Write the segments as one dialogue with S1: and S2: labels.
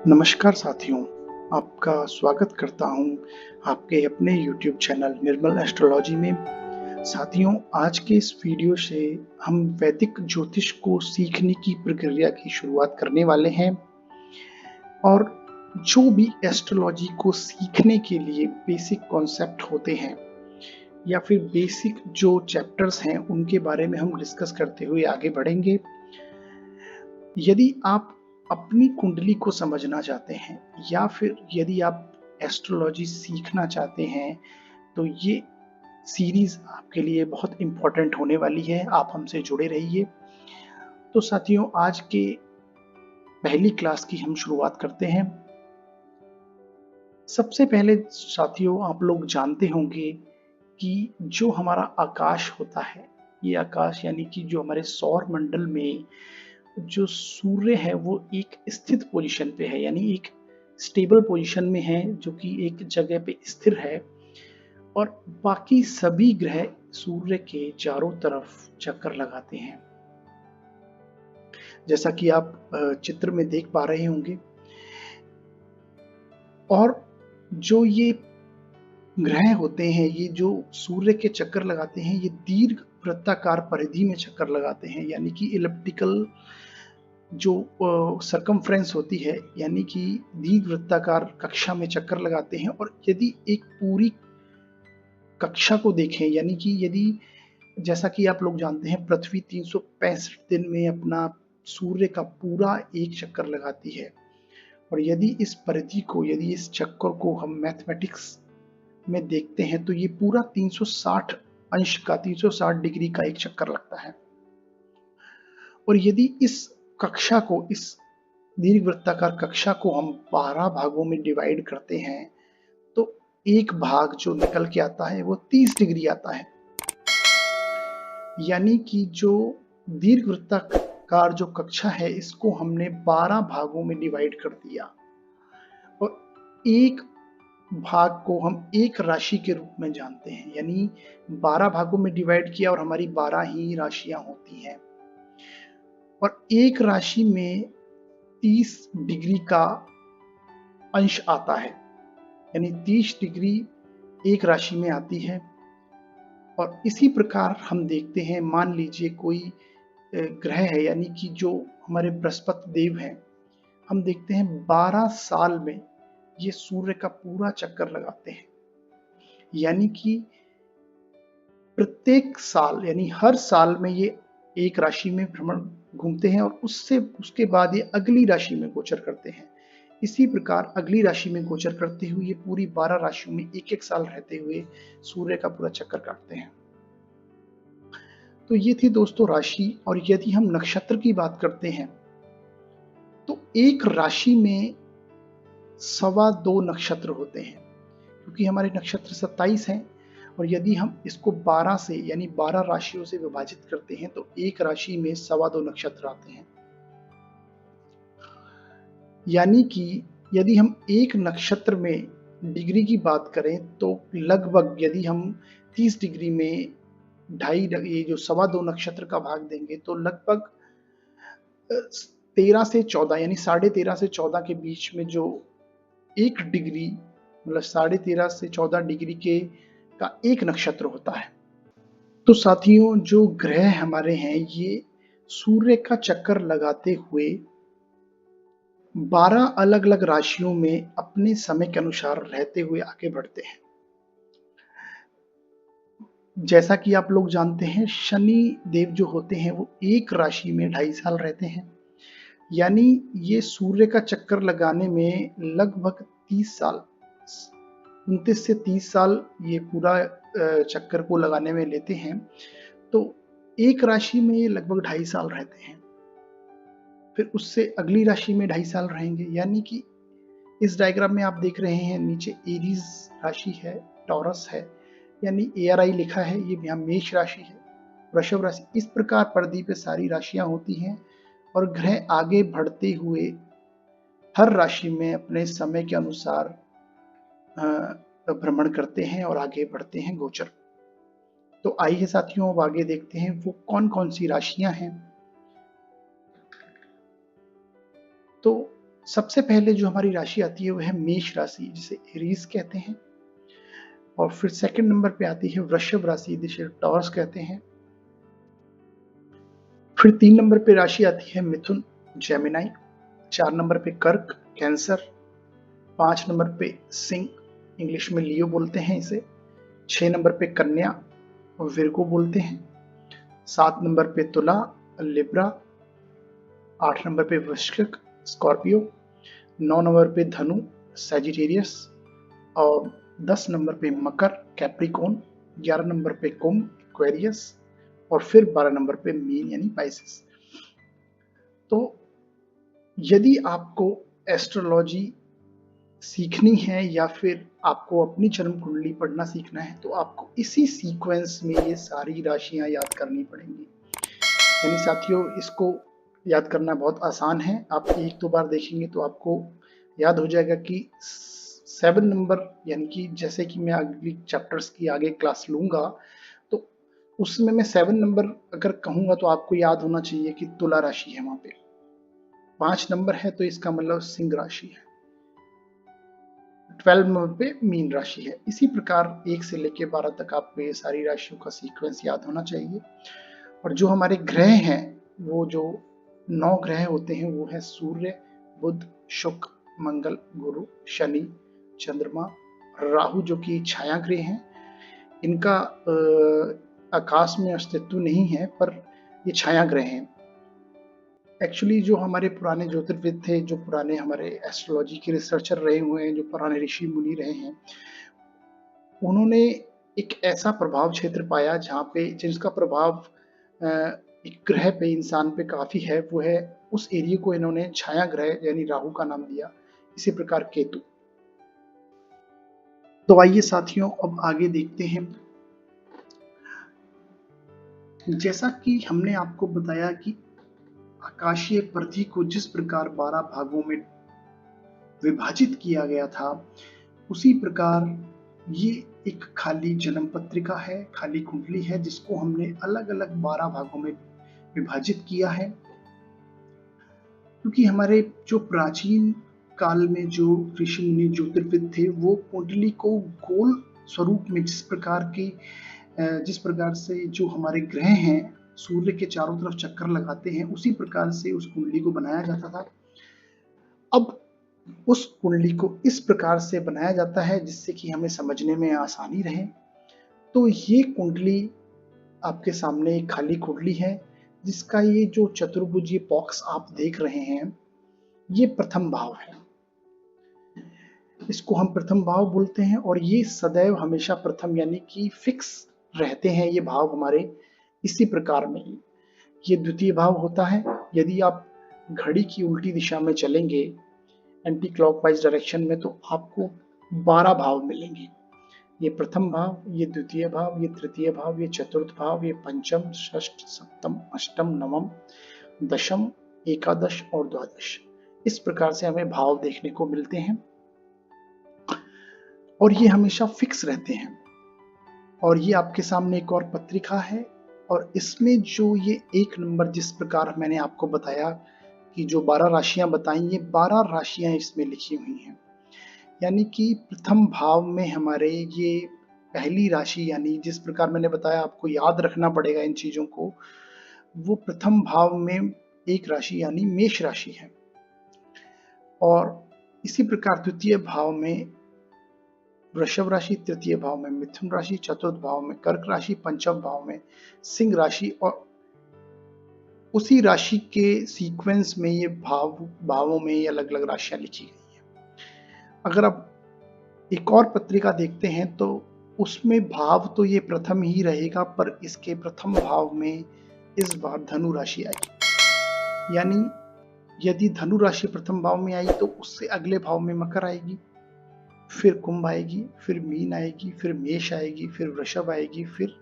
S1: नमस्कार साथियों, आपका स्वागत करता हूँ आपके अपने YouTube चैनल निर्मल एस्ट्रोलॉजी में। साथियों, आज के इस वीडियो से हम वैदिक ज्योतिष को सीखने की प्रक्रिया की शुरुआत करने वाले हैं और जो भी एस्ट्रोलॉजी को सीखने के लिए बेसिक कॉन्सेप्ट होते हैं या फिर बेसिक जो चैप्टर्स हैं उनके बारे में हम डिस्कस करते हुए आगे बढ़ेंगे। यदि आप अपनी कुंडली को समझना चाहते हैं या फिर यदि आप एस्ट्रोलॉजी सीखना चाहते हैं तो ये सीरीज आपके लिए बहुत इम्पोर्टेंट होने वाली है। आप हमसे जुड़े रहिए। तो साथियों, आज के पहली क्लास की हम शुरुआत करते हैं। सबसे पहले साथियों, आप लोग जानते होंगे कि जो हमारा आकाश होता है, ये आकाश यानी कि जो हमारे सौर मंडल में जो सूर्य है वो एक स्थित पोजीशन पे है, यानी एक स्टेबल पोजीशन में है, जो कि एक जगह पे स्थिर है और बाकी सभी ग्रह सूर्य के चारों तरफ चक्कर लगाते हैं। जैसा कि आप चित्र में देख पा रहे होंगे। और जो ये ग्रह होते हैं, ये जो सूर्य के चक्कर लगाते हैं, ये दीर्घ वृत्ताकार परिधि में चक्कर लगाते हैं, यानी कि इलिप्टिकल जो सरकमफ्रेंस होती है, यानी कि दीर्घ वृत्ताकार कक्षा में चक्कर लगाते हैं। और यदि एक पूरी कक्षा को देखें, यानी कि यदि जैसा कि आप लोग जानते हैं पृथ्वी 365 दिन में अपना सूर्य का पूरा एक चक्कर लगाती है, और यदि इस परिधि को, यदि इस चक्कर को हम मैथमेटिक्स में देखते हैं तो ये पूरा 360 अंश का 360 डिग्री का एक चक्कर लगता है। और यदि इस कक्षा को, इस दीर्घवृत्ताकार कक्षा को हम 12 भागों में डिवाइड करते हैं तो एक भाग जो निकल के आता है वो 30 डिग्री आता है। यानी कि जो दीर्घवृत्ताकार जो कक्षा है, इसको हमने 12 भागों में डिवाइड कर दिया और एक भाग को हम एक राशि के रूप में जानते हैं, यानी 12 भागों में डिवाइड किया और हमारी 12 ही राशियां होती हैं। और एक राशि में 30 डिग्री का अंश आता है, यानी 30 डिग्री एक राशि में आती है। और इसी प्रकार हम देखते हैं, मान लीजिए कोई ग्रह है, यानी कि जो हमारे बृहस्पति देव हैं, हम देखते हैं 12 साल में ये सूर्य का पूरा चक्कर लगाते हैं। यानी कि प्रत्येक साल, यानी हर साल में ये एक राशि में भ्रमण घूमते हैं और उसके बाद ये अगली राशि में गोचर करते हैं। इसी प्रकार अगली राशि में गोचर करते हुए ये पूरी 12 राशियों में एक एक साल रहते हुए सूर्य का पूरा चक्कर काटते हैं। तो ये थी दोस्तों राशि। और यदि हम नक्षत्र की बात करते हैं तो एक राशि में 2.25 नक्षत्र होते हैं, क्योंकि हमारे नक्षत्र 27 हैं। और यदि हम इसको 12 से, यानी 12 राशियों से विभाजित करते हैं तो एक राशि में 2.25 नक्षत्र आते हैं। यानी कि यदि हम एक नक्षत्र में डिग्री की बात करें तो लगभग, यदि हम 30 डिग्री में ढाई, ये जो 2.25 नक्षत्र का भाग देंगे तो लगभग 13 से 14, यानी 13.5 से 14 के बीच में जो एक डिग्री, मतलब 13.5 से 14 डिग्री के का एक नक्षत्र होता है। तो साथियों, जो ग्रह हमारे हैं ये सूर्य का चक्कर लगाते हुए 12 अलग अलग राशियों में अपने समय के अनुसार रहते हुए आगे बढ़ते हैं। जैसा कि आप लोग जानते हैं, शनि देव जो होते हैं वो एक राशि में 2.5 साल रहते हैं, यानी ये सूर्य का चक्कर लगाने में लगभग 30 साल, 29 से 30 साल ये पूरा चक्कर को लगाने में लेते हैं। तो एक राशि में ये लगभग 2.5 साल रहते हैं, फिर उससे अगली राशि में 2.5 साल रहेंगे। यानी कि इस डायग्राम में आप देख रहे हैं, नीचे एरीज राशि है, टॉरस है, यानी ARI लिखा है, ये यहाँ मेष राशि है, वृषभ राशि। इस प्रकार परिधि पे सारी राशियां होती हैं और ग्रह आगे बढ़ते हुए हर राशि में अपने समय के अनुसार भ्रमण करते हैं और आगे बढ़ते हैं गोचर। तो आइए साथियों, अब आगे देखते हैं वो कौन कौन सी राशियां हैं। तो सबसे पहले जो हमारी राशि आती है वह है मेष राशि, जिसे एरीज कहते हैं। और फिर सेकंड नंबर पे आती है वृषभ राशि, जिसे टॉरस कहते हैं। फिर 3 नंबर पे राशि आती है मिथुन, जेमिनाई। 4 नंबर पे कर्क, कैंसर। 5 नंबर पे सिंह, इंग्लिश में लियो बोलते हैं इसे। 6 नंबर पे कन्या, विर्गो बोलते हैं। 7 नंबर पे तुला, लिब्रा। 8 नंबर पे वृश्चिक, स्कॉर्पियो। 9 नंबर पे धनु, सैजिटेरियस। और 10 नंबर पे मकर, कैप्रिकॉन। 11 नंबर पे कुंभ, एक्वेरियस। और फिर 12 नंबर पे मीन यानी पाइसेस। तो यदि आपको एस्ट्रोलॉजी सीखनी है या फिर आपको अपनी जन्म कुंडली पढ़ना सीखना है, तो आपको इसी सीक्वेंस में ये सारी राशियां याद करनी पड़ेंगी। यानी साथियों, इसको याद करना बहुत आसान है। आप एक दो बार देखेंगे तो आपको याद हो जाएगा कि 7 नंबर, यानी कि जैसे कि मैं अगली चैप्टर्स की आगे क्लास लूंगा तो उसमें मैं 7 नंबर अगर कहूंगा तो आपको याद होना चाहिए कि तुला राशि है वहां पे। 5 नंबर है तो इसका मतलब सिंह राशि है। 12 नंबर पे मीन राशि है। इसी प्रकार 1 से लेकर 12 तक आपको ये सारी राशियों का सीक्वेंस याद होना चाहिए। और जो हमारे ग्रह हैं, वो जो 9 ग्रह होते हैं वो है सूर्य, बुध, शुक्र, मंगल, गुरु, शनि, चंद्रमा, राहु, जो कि छाया ग्रह हैं। इनका आकाश में अस्तित्व नहीं है, पर ये छाया ग्रह हैं। एक्चुअली जो हमारे पुराने ज्योतिर्विद थे, जो पुराने हमारे एस्ट्रोलॉजी के रिसर्चर रहे हुए हैं, जो पुराने ऋषि मुनि रहे हैं, उन्होंने एक ऐसा प्रभाव क्षेत्र पाया जहाँ पे जिसका प्रभाव एक ग्रह पे, इंसान पे काफी है। वो है, उस एरिया को इन्होंने छाया ग्रह यानी राहु का नाम दिया। इसी प्रकार केतु। तो आइए साथियों, अब आगे देखते हैं। जैसा कि हमने आपको बताया कि आकाशीय पृथ्वी को जिस प्रकार 12 भागों में विभाजित किया गया था, उसी प्रकार ये एक खाली जन्म पत्रिका है, खाली कुंडली है, जिसको हमने अलग अलग 12 भागों में विभाजित किया है। क्योंकि हमारे जो प्राचीन काल में जो ऋषि मुनि ज्योतिर्विद थे, वो कुंडली को गोल स्वरूप में जिस प्रकार से जो हमारे ग्रह हैं सूर्य के चारों तरफ चक्कर लगाते हैं, उसी प्रकार से उस कुंडली को बनाया जाता था। अब उस कुंडली को इस प्रकार से बनाया जाता है जिससे कि हमें समझने में आसानी रहे। तो ये कुंडली आपके सामने एक खाली कुंडली है, जिसका ये जो चतुर्भुज बॉक्स आप देख रहे हैं, ये प्रथम भाव है। इसको हम प्रथम भाव बोलते हैं। और ये सदैव हमेशा प्रथम यानी कि फिक्स रहते हैं ये भाव हमारे इसी प्रकार में ही। ये द्वितीय भाव होता है। यदि आप घड़ी की उल्टी दिशा में चलेंगे, एंटी क्लॉकवाइज डायरेक्शन में, तो आपको 12 भाव मिलेंगे। ये प्रथम भाव, ये द्वितीय भाव, ये तृतीय भाव, ये चतुर्थ भाव, ये पंचम, षष्ठ, सप्तम, अष्टम, नवम, दशम, एकादश और द्वादश। इस प्रकार से हमें भाव देखने को मिलते हैं और ये हमेशा फिक्स रहते हैं। और ये आपके सामने एक और पत्रिका है, और इसमें जो ये 1 नंबर, जिस प्रकार मैंने आपको बताया कि जो 12 राशियां बताई, ये 12 राशियां इसमें लिखी हुई हैं। यानी कि प्रथम भाव में हमारे ये पहली राशि, यानी जिस प्रकार मैंने बताया आपको याद रखना पड़ेगा इन चीजों को, वो प्रथम भाव में एक राशि यानी मेष राशि है। और इसी प्रकार द्वितीय भाव में वृषभ राशि, तृतीय भाव में मिथुन राशि, चतुर्थ भाव में कर्क राशि, पंचम भाव में सिंह राशि। और उसी राशि के सीक्वेंस में ये भावों में ये अलग अलग राशियां लिखी गई हैं। अगर आप एक और पत्रिका देखते हैं तो उसमें भाव तो ये प्रथम ही रहेगा, पर इसके प्रथम भाव में इस बार धनु राशि आएगी। यानी यदि धनु राशि प्रथम भाव में आई तो उससे अगले भाव में मकर आएगी, फिर कुंभ आएगी, फिर मीन आएगी, फिर मेष आएगी, फिर वृषभ आएगी, फिर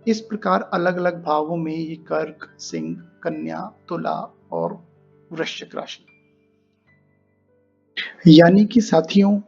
S1: इस प्रकार अलग अलग भावों में ये कर्क, सिंह, कन्या, तुला और वृश्चिक राशि। यानी कि साथियों,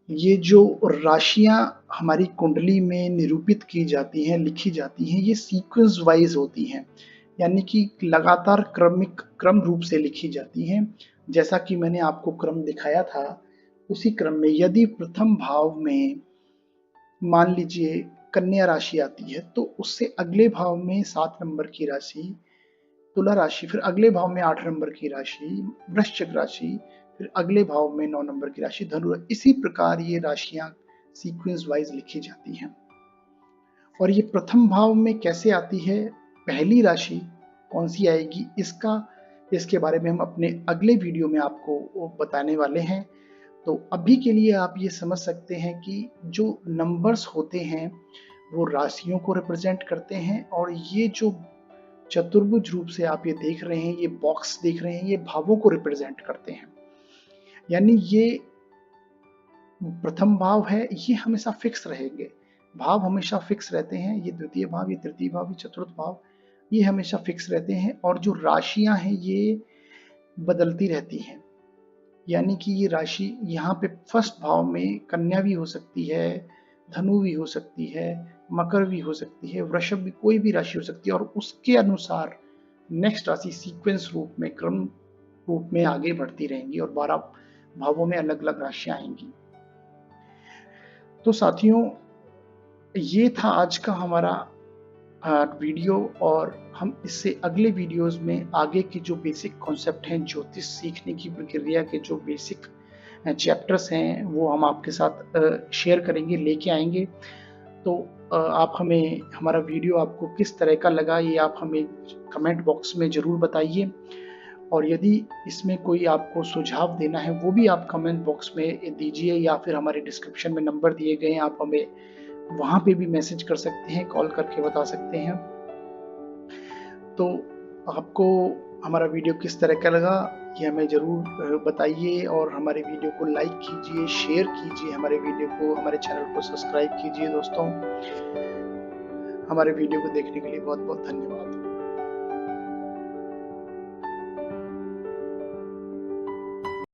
S1: ये जो राशियां हमारी कुंडली में निरूपित की जाती हैं, लिखी जाती हैं, ये सीक्वेंस वाइज होती हैं। यानी कि लगातार क्रम रूप से लिखी जाती हैं। जैसा कि मैंने आपको क्रम दिखाया था, उसी क्रम में यदि प्रथम भाव में मान लीजिए कन्या राशि आती है, तो उससे अगले भाव में 7 नंबर की राशि तुला राशि, फिर अगले भाव में 8 नंबर की राशि वृश्चिक राशि, फिर अगले भाव में 9 नंबर की राशि धनु। इसी प्रकार ये राशियां सीक्वेंस वाइज लिखी जाती हैं। और ये प्रथम भाव में कैसे आती है, पहली राशि कौन सी आएगी, इसके बारे में हम अपने अगले वीडियो में आपको बताने वाले हैं। तो अभी के लिए आप ये समझ सकते हैं कि जो नंबर्स होते हैं वो राशियों को रिप्रेजेंट करते हैं, और ये जो चतुर्भुज रूप से आप ये देख रहे हैं, ये बॉक्स देख रहे हैं, ये भावों को रिप्रेजेंट करते हैं। यानी ये प्रथम भाव है, ये हमेशा फिक्स रहेंगे, भाव हमेशा फिक्स रहते हैं। ये द्वितीय भाव, ये तृतीय भाव, ये चतुर्थ भाव, ये हमेशा फिक्स रहते हैं। और जो राशियां हैं ये बदलती रहती हैं। यानी कि ये राशि यहाँ पे फर्स्ट भाव में कन्या भी हो सकती है, धनु भी हो सकती है, मकर भी हो सकती है, वृषभ भी, कोई भी राशि हो सकती है, और उसके अनुसार नेक्स्ट राशि सीक्वेंस रूप में, क्रम रूप में आगे बढ़ती रहेंगी और 12 भावों में अलग अलग राशियां आएंगी। तो साथियों, ये था आज का हमारा वीडियो, और हम इससे अगले वीडियोस में आगे के जो बेसिक कॉन्सेप्ट हैं, ज्योतिष सीखने की प्रक्रिया के जो बेसिक चैप्टर्स हैं, वो हम आपके साथ शेयर करेंगे, लेके आएंगे। तो आप हमें, हमारा वीडियो आपको किस तरह का लगा, ये आप हमें कमेंट बॉक्स में ज़रूर बताइए। और यदि इसमें कोई आपको सुझाव देना है, वो भी आप कमेंट बॉक्स में दीजिए, या फिर हमारे डिस्क्रिप्शन में नंबर दिए गए हैं, आप हमें वहाँ पे भी मैसेज कर सकते हैं, कॉल करके बता सकते हैं। तो आपको हमारा वीडियो किस तरह का लगा, ये हमें ज़रूर बताइए, और हमारे वीडियो को लाइक कीजिए, शेयर कीजिए, हमारे वीडियो को, हमारे चैनल को सब्सक्राइब कीजिए। दोस्तों, हमारे वीडियो को देखने के लिए बहुत बहुत धन्यवाद।